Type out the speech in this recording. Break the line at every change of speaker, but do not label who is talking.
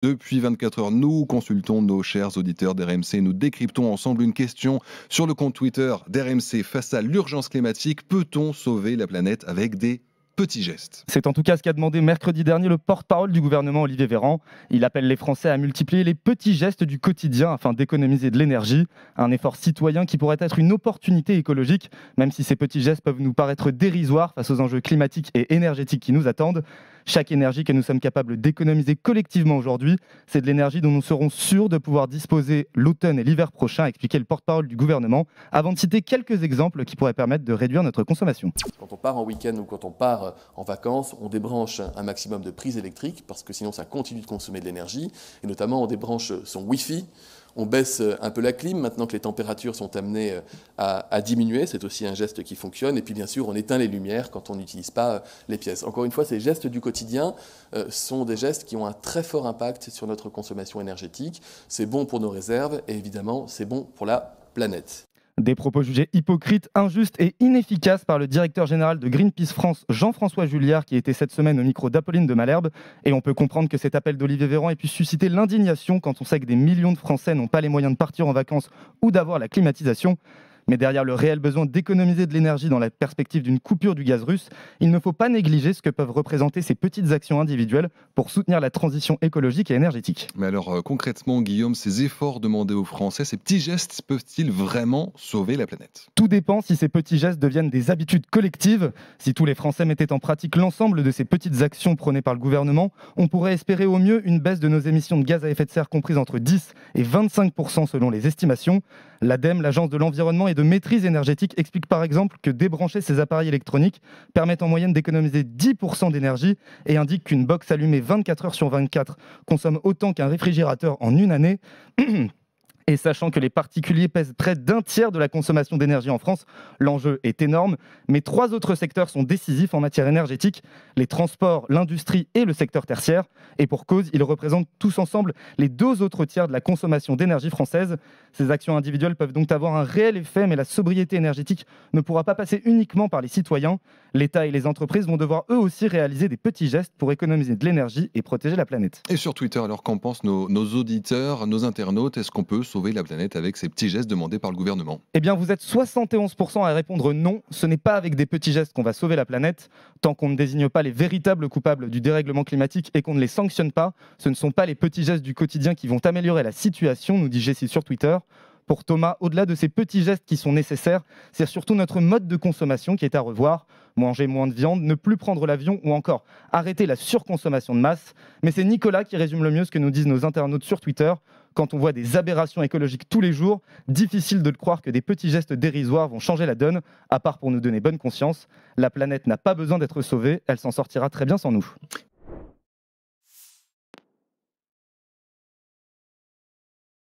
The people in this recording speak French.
Depuis 24 heures, nous consultons nos chers auditeurs d'RMC. Nous décryptons ensemble une question sur le compte Twitter d'RMC. Face à l'urgence climatique, peut-on sauver la planète avec des petits gestes?
C'est en tout cas ce qu'a demandé mercredi dernier le porte-parole du gouvernement Olivier Véran. Il appelle les Français à multiplier les petits gestes du quotidien afin d'économiser de l'énergie. Un effort citoyen qui pourrait être une opportunité écologique, même si ces petits gestes peuvent nous paraître dérisoires face aux enjeux climatiques et énergétiques qui nous attendent. Chaque énergie que nous sommes capables d'économiser collectivement aujourd'hui, c'est de l'énergie dont nous serons sûrs de pouvoir disposer l'automne et l'hiver prochain, a expliqué le porte-parole du gouvernement, avant de citer quelques exemples qui pourraient permettre de réduire notre consommation.
Quand on part en week-end ou quand on part en vacances, on débranche un maximum de prises électriques parce que sinon ça continue de consommer de l'énergie. Et notamment, on débranche son Wi-Fi. On baisse un peu la clim maintenant que les températures sont amenées à diminuer. C'est aussi un geste qui fonctionne. Et puis bien sûr, on éteint les lumières quand on n'utilise pas les pièces. Encore une fois, ces gestes du quotidien sont des gestes qui ont un très fort impact sur notre consommation énergétique. C'est bon pour nos réserves et évidemment, c'est bon pour la planète.
Des propos jugés hypocrites, injustes et inefficaces par le directeur général de Greenpeace France, Jean-François Juliard, qui était cette semaine au micro d'Apolline de Malherbe. Et on peut comprendre que cet appel d'Olivier Véran ait pu susciter l'indignation quand on sait que des millions de Français n'ont pas les moyens de partir en vacances ou d'avoir la climatisation. Mais derrière le réel besoin d'économiser de l'énergie dans la perspective d'une coupure du gaz russe, il ne faut pas négliger ce que peuvent représenter ces petites actions individuelles pour soutenir la transition écologique et énergétique.
Mais alors concrètement, Guillaume, ces efforts demandés aux Français, ces petits gestes, peuvent-ils vraiment sauver la planète?
Tout dépend si ces petits gestes deviennent des habitudes collectives. Si tous les Français mettaient en pratique l'ensemble de ces petites actions prônées par le gouvernement, on pourrait espérer au mieux une baisse de nos émissions de gaz à effet de serre comprise entre 10 et 25% selon les estimations. L'ADEME, l'Agence de l'environnement et de maîtrise énergétique, explique par exemple que débrancher ces appareils électroniques permet en moyenne d'économiser 10% d'énergie et indique qu'une box allumée 24 heures sur 24 consomme autant qu'un réfrigérateur en une année. Et sachant que les particuliers pèsent près d'un tiers de la consommation d'énergie en France, l'enjeu est énorme. Mais 3 autres secteurs sont décisifs en matière énergétique, les transports, l'industrie et le secteur tertiaire. Et pour cause, ils représentent tous ensemble les 2 autres tiers de la consommation d'énergie française. Ces actions individuelles peuvent donc avoir un réel effet, mais la sobriété énergétique ne pourra pas passer uniquement par les citoyens. L'État et les entreprises vont devoir eux aussi réaliser des petits gestes pour économiser de l'énergie et protéger la planète.
Et sur Twitter, alors qu'en pensent nos auditeurs, nos internautes? Est-ce qu'on peut sauver la planète avec ces petits gestes demandés par le gouvernement?
Eh bien, vous êtes 71% à répondre non. Ce n'est pas avec des petits gestes qu'on va sauver la planète. Tant qu'on ne désigne pas les véritables coupables du dérèglement climatique et qu'on ne les sanctionne pas, ce ne sont pas les petits gestes du quotidien qui vont améliorer la situation, nous dit Jessie sur Twitter. Pour Thomas, au-delà de ces petits gestes qui sont nécessaires, c'est surtout notre mode de consommation qui est à revoir. Manger moins de viande, ne plus prendre l'avion ou encore arrêter la surconsommation de masse. Mais c'est Nicolas qui résume le mieux ce que nous disent nos internautes sur Twitter. Quand on voit des aberrations écologiques tous les jours, difficile de le croire que des petits gestes dérisoires vont changer la donne, à part pour nous donner bonne conscience. La planète n'a pas besoin d'être sauvée, elle s'en sortira très bien sans nous.